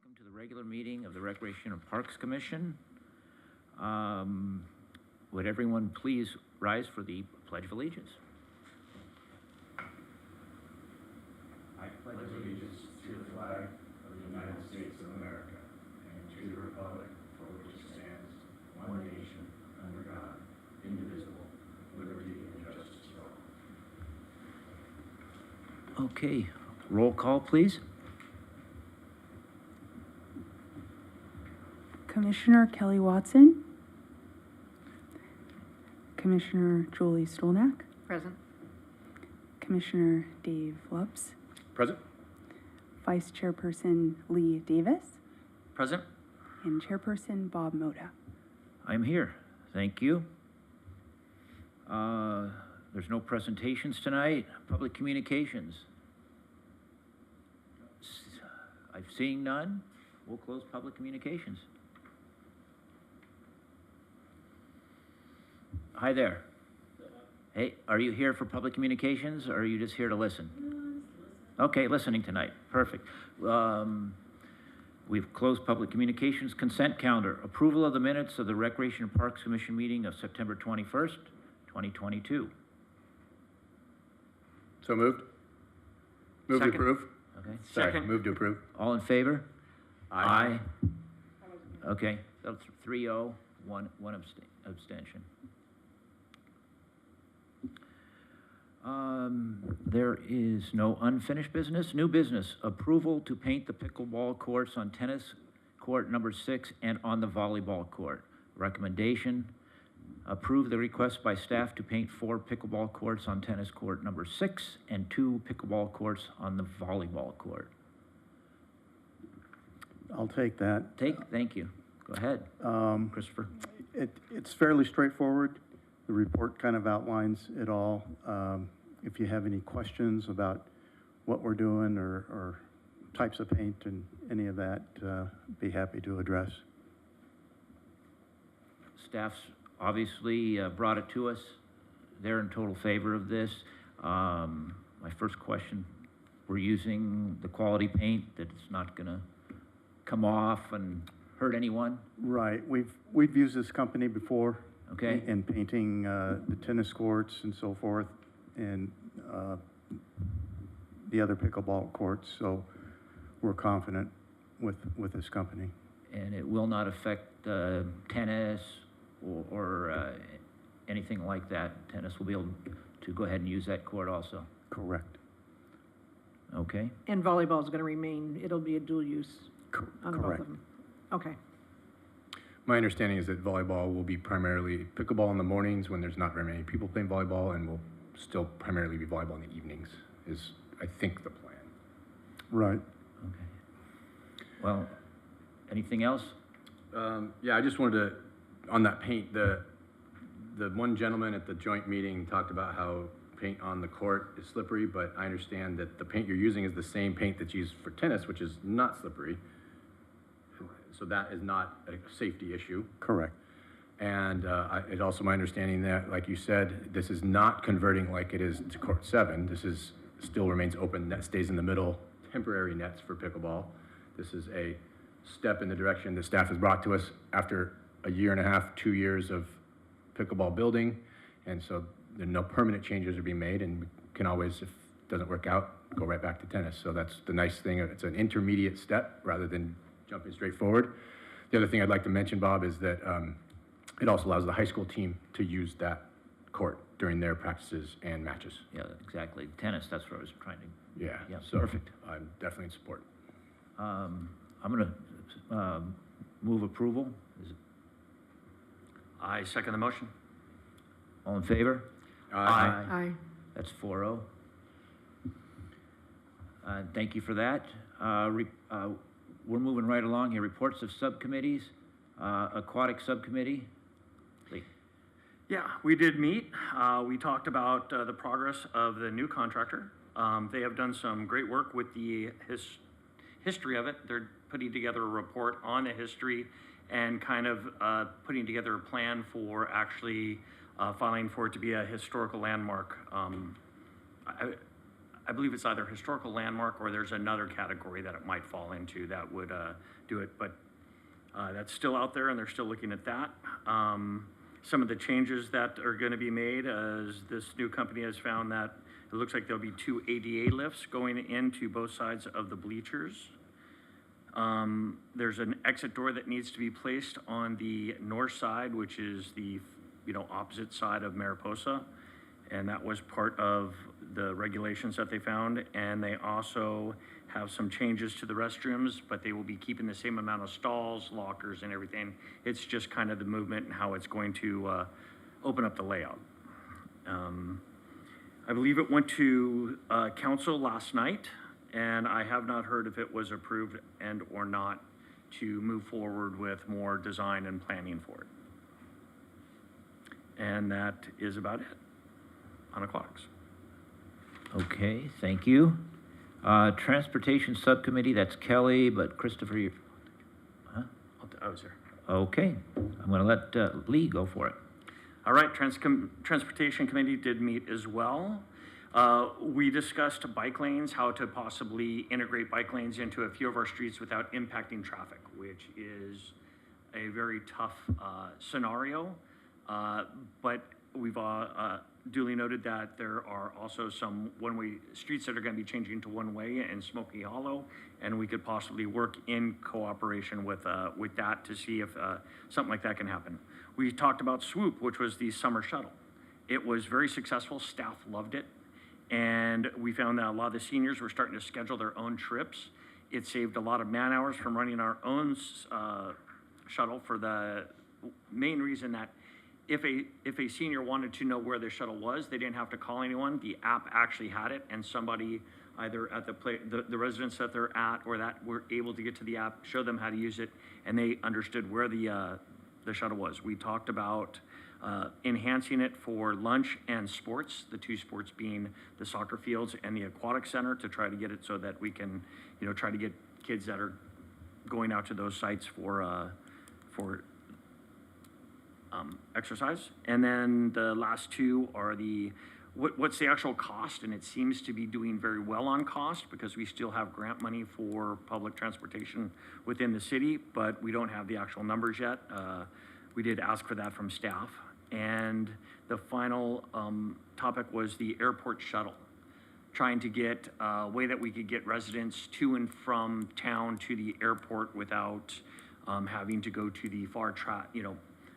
Welcome to the regular meeting of the Recreation and Parks Commission. Would everyone please rise for the Pledge of Allegiance? I pledge allegiance to the flag of the United States of America and to the republic for which it stands, one nation, under God, indivisible, with liberty and justice for all. Okay, roll call, please. Commissioner Kelly Watson. Commissioner Julie Stolnak. Present. Commissioner Dave Lupps. Present. Vice Chairperson Lee Davis. Present. And Chairperson Bob Moda. I'm here. Thank you. There's no presentations tonight. Public communications. I'm seeing none. We'll close public communications. Hi there. Hey, are you here for public communications, or are you just here to listen? Okay, listening tonight. Perfect. We've closed public communications. Consent calendar. Approval of the minutes of the Recreation and Parks Commission meeting of September 21st, 2022. So moved. Move Second. to approve. Okay. Sorry, Second. move to approve. All in favor? Aye. Okay, that's 3-0, one abstention. There is no unfinished business. New business, approval to paint the pickleball courts on tennis court number 6 and on the volleyball court. Recommendation, approve the request by staff to paint 4 pickleball courts on tennis court number 6 and 2 pickleball courts on the volleyball court. I'll take that. Thank you. Go ahead, Christopher. It's fairly straightforward. The report kind of outlines it all. If you have any questions about what we're doing or types of paint and any of that, be happy to address. Staff's obviously brought it to us. They're in total favor of this. My first question, we're using the quality paint that it's not gonna come off and hurt anyone? Right. We've used this company before. Okay. In painting the tennis courts and so forth, and the other pickleball courts. So we're confident with this company. And it will not affect tennis or anything like that. Tennis will be able to go ahead and use that court also. Correct. Okay. And volleyball is going to remain, it'll be a dual use on both Correct. of them. Okay. My understanding is that volleyball will be primarily pickleball in the mornings when there's not very many people playing volleyball, and will still primarily be volleyball in the evenings, is, I think, the plan. Right. Okay. Well, anything else? Yeah, I just wanted to, on that paint, the one gentleman at the joint meeting talked about how paint on the court is slippery, but I understand that the paint you're using is the same paint that's used for tennis, which is not slippery. So that is not a safety issue. Correct. And it's also my understanding that, like you said, this is not converting like it is to court 7. This is still remains open. Net stays in the middle, temporary nets for pickleball. This is a step in the direction that staff has brought to us after a year and a half, 2 years of pickleball building. And so there no permanent changes are being made, and we can always, if it doesn't work out, go right back to tennis. So that's the nice thing. It's an intermediate step rather than jumping straight forward. The other thing I'd like to mention, Bob, is that it also allows the high school team to use that court during their practices and matches. Yeah, exactly. Tennis, that's what I was trying to. Yeah, Yeah, so perfect. I'm definitely in support. I'm going to move approval. Is it I second the motion. all in favor? Aye. That's 4-0. Thank you for that. We're moving right along here. Reports of subcommittees. Aquatic subcommittee. Lee. Yeah, we did meet. We talked about the progress of the new contractor. They have done some great work with the history of it. They're putting together a report on the history and kind of putting together a plan for actually filing for it to be a historical landmark. I believe it's either historical landmark or there's another category that it might fall into that would do it. But that's still out there, and they're still looking at that. Some of the changes that are going to be made, as this new company has found that it looks like there'll be 2 ADA lifts going into both sides of the bleachers. There's an exit door that needs to be placed on the north side, which is the opposite side of Mariposa, and that was part of the regulations that they found. And they also have some changes to the restrooms, but they will be keeping the same amount of stalls, lockers, and everything. It's just kind of the movement and how it's going to open up the layout. I believe it went to council last night, and I have not heard if it was approved and or not to move forward with more design and planning for it. And that is about it on aquatics. Okay, thank you. Transportation Subcommittee, that's Kelly, but Christopher, you, huh? I was there. Okay, I'm gonna let Lee go for it. All right, Transportation Committee did meet as well. We discussed bike lanes, how to possibly integrate bike lanes into a few of our streets without impacting traffic, which is a very tough scenario. But we've duly noted that there are also some one-way streets that are going to be changing to one-way in Smoky Hollow, and we could possibly work in cooperation with that to see if something like that can happen. We talked about Swoop, which was the summer shuttle. It was very successful. Staff loved it. And we found that a lot of the seniors were starting to schedule their own trips. It saved a lot of man hours from running our own shuttle, for the main reason that if a senior wanted to know where their shuttle was, they didn't have to call anyone. The app actually had it, and somebody either at the residence that they're at or that were able to get to the app, show them how to use it, and they understood where the shuttle was. We talked about enhancing it for lunch and sports, the 2 sports being the soccer fields and the aquatic center, to try to get it so that we can, try to get kids that are going out to those sites for exercise. And then the last 2 are what's the actual cost, and it seems to be doing very well on cost because we still have grant money for public transportation within the city, but we don't have the actual numbers yet. We did ask for that from staff. And the final topic was the airport shuttle, trying to get a way that we could get residents to and from town to the airport without having to go to the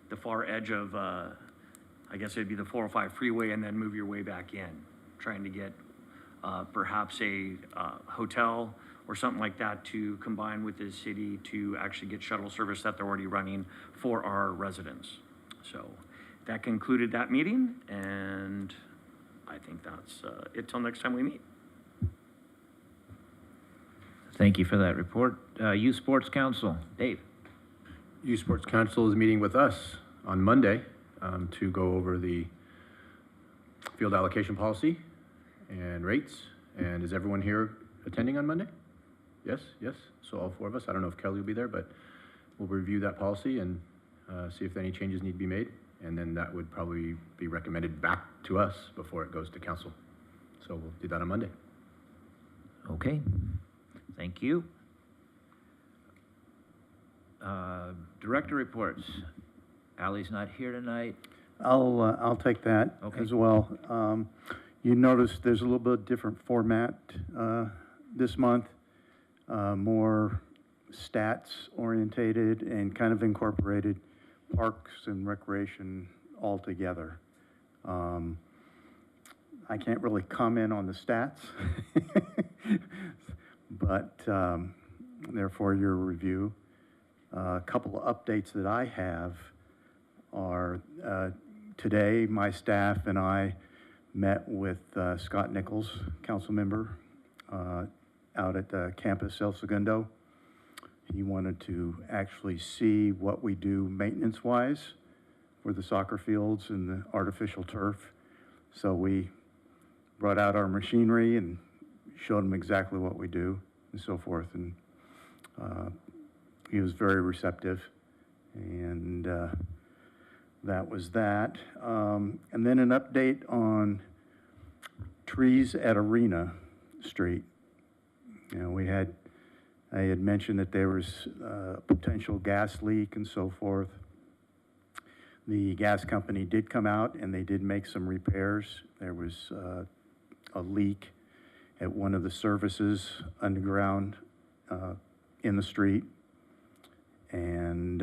the far edge of, I guess it'd be the 405 freeway, and then move your way back in, trying to get perhaps a hotel or something like that to combine with the city to actually get shuttle service that they're already running for our residents. So that concluded that meeting, and I think that's it till next time we meet. Thank you for that report. Youth Sports Council, Dave. Youth Sports Council is meeting with us on Monday to go over the field allocation policy and rates. And is everyone here attending on Monday? Yes, yes. So all 4 of us. I don't know if Kelly will be there, but we'll review that policy and see if any changes need to be made. And then that would probably be recommended back to us before it goes to council. So we'll do that on Monday. Okay, thank you. Director reports. Ally's not here tonight. I'll take that Okay. as well. You notice there's a little bit different format this month, more stats orientated and kind of incorporated parks and recreation all together. I can't really comment on the stats, but therefore your review. A couple of updates that I have are today my staff and I met with Scott Nichols, council member, out at the campus El Segundo. He wanted to actually see what we do maintenance-wise for the soccer fields and the artificial turf. So we brought out our machinery and showed him exactly what we do and so forth. And he was very receptive. And that was that. And then an update on trees at Arena. street. You know, I had mentioned that there was a potential gas leak and so forth. The gas company did come out and they did make some repairs. There was a leak at one of the services underground in the street. And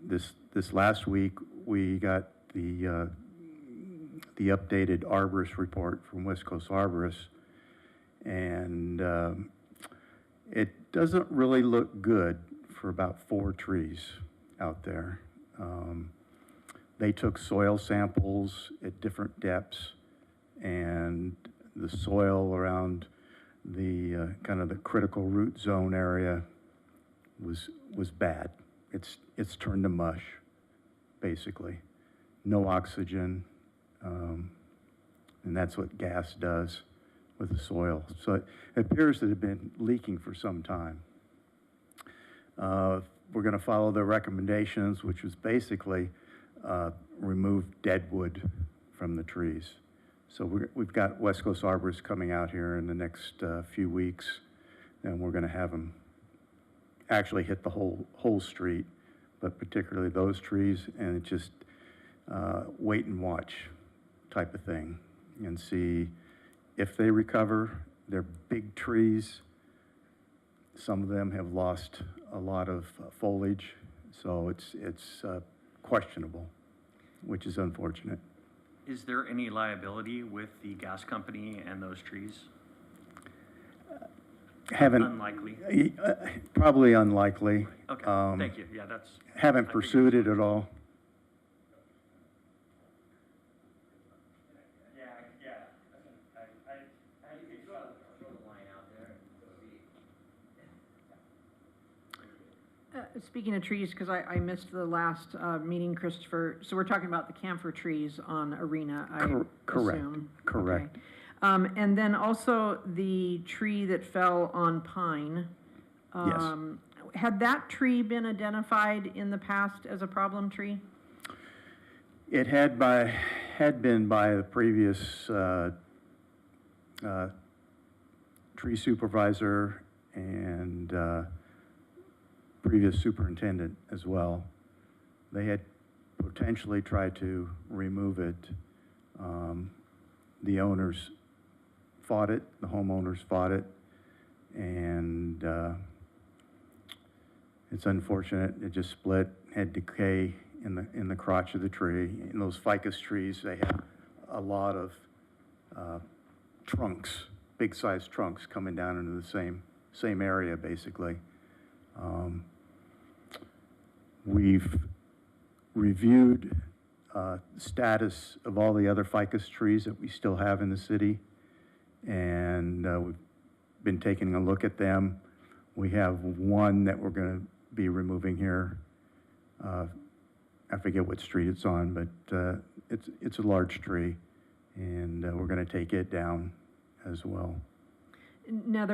this last week, we got the updated arborist report from West Coast Arborists, and it doesn't really look good for about 4 trees out there. They took soil samples at different depths, and the soil around the kind of the critical root zone area was bad. It's turned to mush, basically. No oxygen, and that's what gas does with the soil. So it appears to have been leaking for some time. We're going to follow the recommendations, which was basically remove dead wood from the trees. So we've got West Coast Arborists coming out here in the next few weeks, and we're going to have them actually hit the whole street, but particularly those trees, and just wait and watch type of thing, and see if they recover. They're big trees. Some of them have lost a lot of foliage, so it's questionable, which is unfortunate. Is there any liability with the gas company and those trees? Haven't. Unlikely. Probably unlikely. Okay, thank you. Yeah, that's. Haven't pursued it at all. Speaking of trees, because I missed the last meeting, Christopher, so we're talking about the camphor trees on Arena, I Correct. assume? Correct. Okay. And then also the tree that fell on Pine. Yes. Had that tree been identified in the past as a problem tree? It had been by the previous tree supervisor and previous superintendent as well. They had potentially tried to remove it. The owners fought it, the homeowners fought it, and it's unfortunate. It just split, had decay in the crotch of the tree. In those ficus trees, they have a lot of trunks, big-sized trunks coming down into the same area, basically. We've reviewed status of all the other ficus trees that we still have in the city, and we've been taking a look at them. We have one that we're going to be removing here. I forget what street it's on, but it's a large tree, and we're going to take it down as well. Now,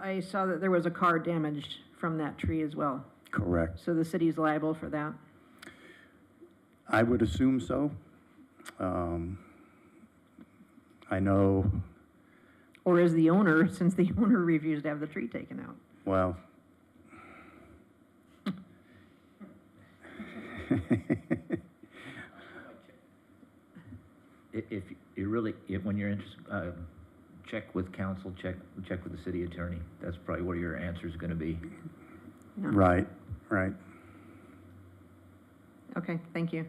I saw that there was a car damaged from that tree as well. Correct. So the city's liable for that? I would assume so. I know. Or is the owner, since the owner refused to have the tree taken out? Well, If you really, when you're interested, check with council, check with the city attorney. That's probably where your answer is going to be. No. right. Okay, thank you.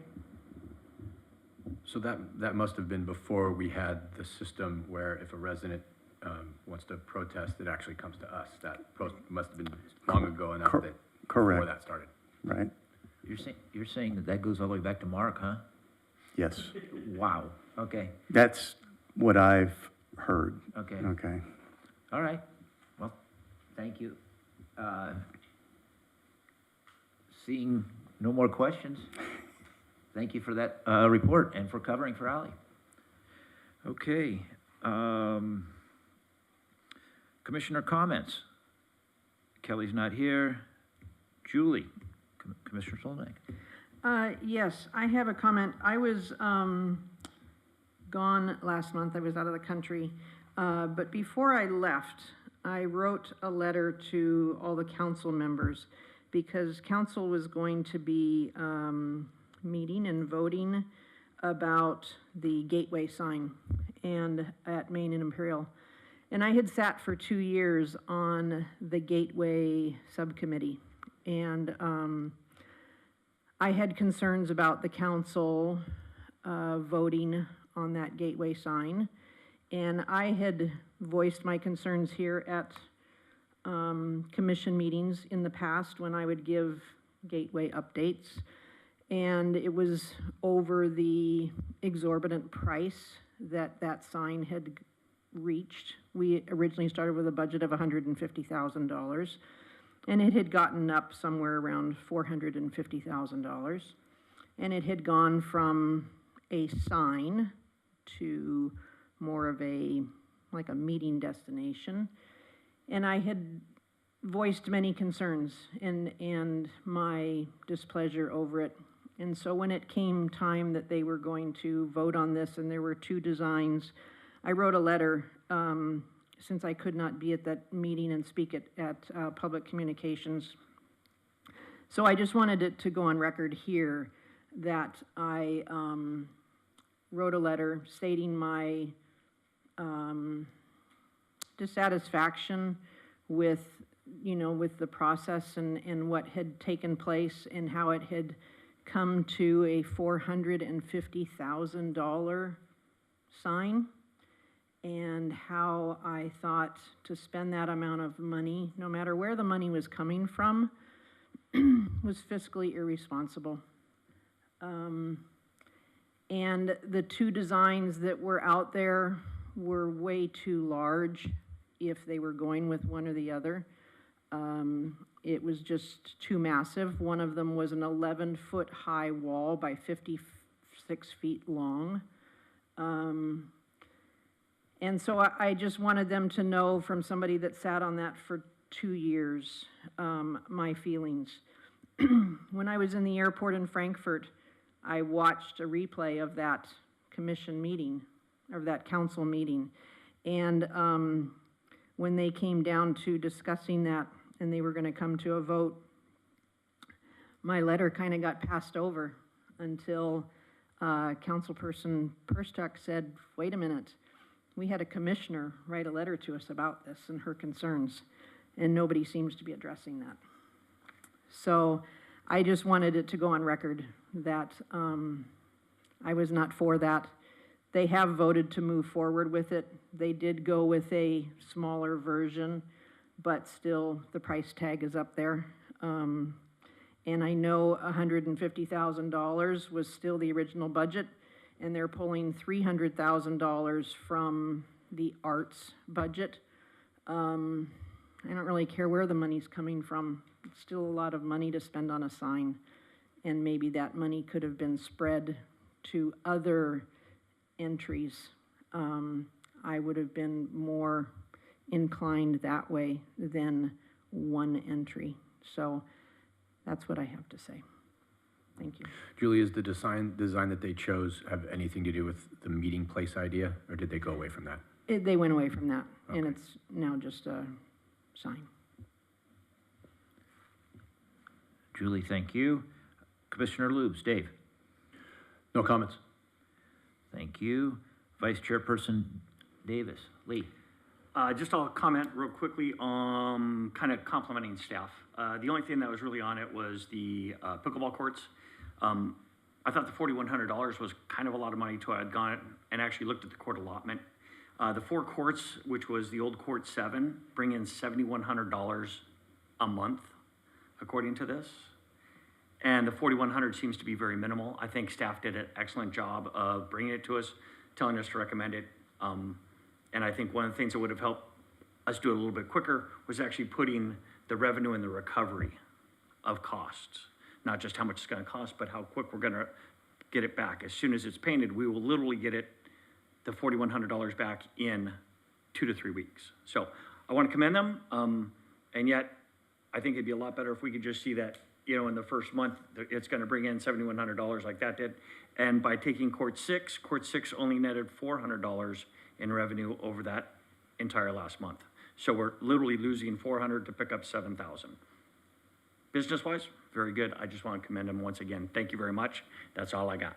So that must have been before we had the system where if a resident wants to protest, it actually comes to us. That must have been long ago enough that Correct. before that started. Right. You're saying that goes all the way back to Mark, huh? Yes. Wow. Okay. That's what I've heard. Okay. Okay. All right. Well, thank you. Seeing no more questions, thank you for that report and for covering for Ally. Okay. Commissioner comments. Kelly's not here. Julie, Commissioner Solnick. Yes, I have a comment. I was gone last month. I was out of the country. But before I left, I wrote a letter to all the council members because council was going to be meeting and voting about the gateway sign and at Main and Imperial. And I had sat for 2 years on the gateway subcommittee. And I had concerns about the council voting on that gateway sign. And I had voiced my concerns here at commission meetings in the past when I would give gateway updates. And it was over the exorbitant price that that sign had reached. We originally started with a budget of $150,000, and it had gotten up somewhere around $450,000. And it had gone from a sign to more of like a meeting destination. And I had voiced many concerns and my displeasure over it. And so when it came time that they were going to vote on this, and there were 2 designs, I wrote a letter, since I could not be at that meeting and speak at public communications. So I just wanted it to go on record here that I wrote a letter stating my dissatisfaction with, with the process and what had taken place and how it had come to a $450,000 sign, and how I thought to spend that amount of money, no matter where the money was coming from, was fiscally irresponsible. And the 2 designs that were out there were way too large if they were going with one or the other. It was just too massive. One of them was an 11-foot high wall by 56 feet long. And so I just wanted them to know from somebody that sat on that for 2 years, my feelings. When I was in the airport in Frankfurt, I watched a replay of that commission meeting, of that council meeting. And when they came down to discussing that and they were going to come to a vote, my letter kind of got passed over until Councilperson Perstuck said, wait a minute, we had a commissioner write a letter to us about this and her concerns, and nobody seems to be addressing that. So I just wanted it to go on record that I was not for that. They have voted to move forward with it. They did go with a smaller version, but still the price tag is up there. And I know $150,000 was still the original budget, and they're pulling $300,000 from the arts budget. I don't really care where the money's coming from. It's still a lot of money to spend on a sign, and maybe that money could have been spread to other entries. I would have been more inclined that way than one entry. So that's what I have to say. Thank you. Julie, is the design that they chose have anything to do with the meeting place idea, or did they go away from that? They went away from that, Okay. and it's now just a sign. Julie, thank you. Commissioner Lubes, Dave. No comments. Thank you. Vice Chairperson Davis, Lee. Just I'll comment real quickly on kind of complimenting staff. The only thing that was really on it was the pickleball courts. I thought the $4,100 was kind of a lot of money till I had gone and actually looked at the court allotment. The 4 courts, which was the old court 7, bring in $7,100 a month, according to this. And the $4,100 seems to be very minimal. I think staff did an excellent job of bringing it to us, telling us to recommend it. And I think one of the things that would have helped us do it a little bit quicker was actually putting the revenue and the recovery of costs, not just how much it's going to cost, but how quick we're going to get it back. As soon as it's painted, we will literally get it, the $4,100 back in 2 to 3 weeks. So I want to commend them. And yet, I think it'd be a lot better if we could just see that, in the first month, it's going to bring in $7,100 like that did. And by taking court 6 only netted $400 in revenue over that entire last month. So we're literally losing 400 to pick up 7,000. Business-wise, very good. I just want to commend them once again. Thank you very much. That's all I got.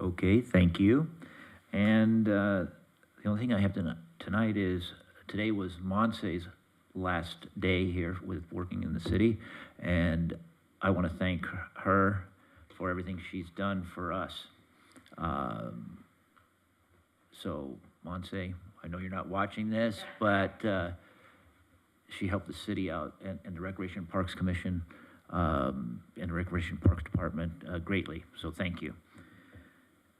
Okay, thank you. And the only thing I have tonight is, today was Monse's last day here with working in the city, and I want to thank her for everything she's done for us. So, Monse, I know you're not watching this, but she helped the city out and the Recreation Parks Commission and the Recreation Parks Department greatly, so thank you.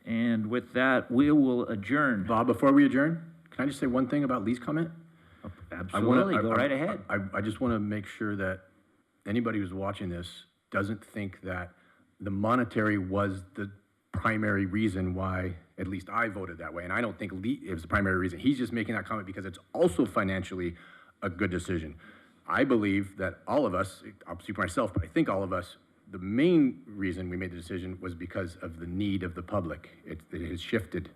And with that, we will adjourn. Bob, before we adjourn, can I just say one thing about Lee's comment? Absolutely, go right ahead. I just want to make sure that anybody who's watching this doesn't think that the monetary was the primary reason why, at least I voted that way. And I don't think Lee, it was the primary reason. He's just making that comment because it's also financially a good decision. I believe that all of us, I'll speak for myself, but I think all of us, the main reason we made the decision was because of the need of the public. It has shifted.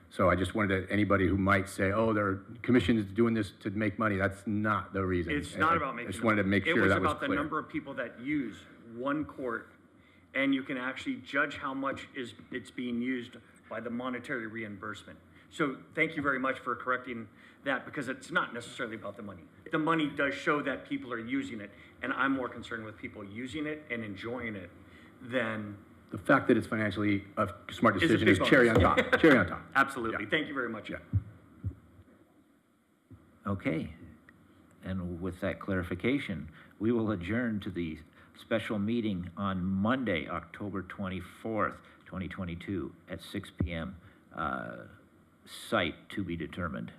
So I just wanted to, anybody who might say, oh, their commission is doing this to make money, that's not the reason. It's not about making. I just wanted to make sure that was clear. It was about the number of people that use one court, and you can actually judge how much it's being used by the monetary reimbursement. So thank you very much for correcting that, because it's not necessarily about the money. The money does show that people are using it, and I'm more concerned with people using it and enjoying it than the fact that it's financially a smart Is a decision big is bonus. cherry on top. Cherry on top. Absolutely. Yeah. Thank you very much. Yeah. Okay, and with that clarification, we will adjourn to the special meeting on Monday, October 24th, 2022 at 6 p.m. Site to be determined.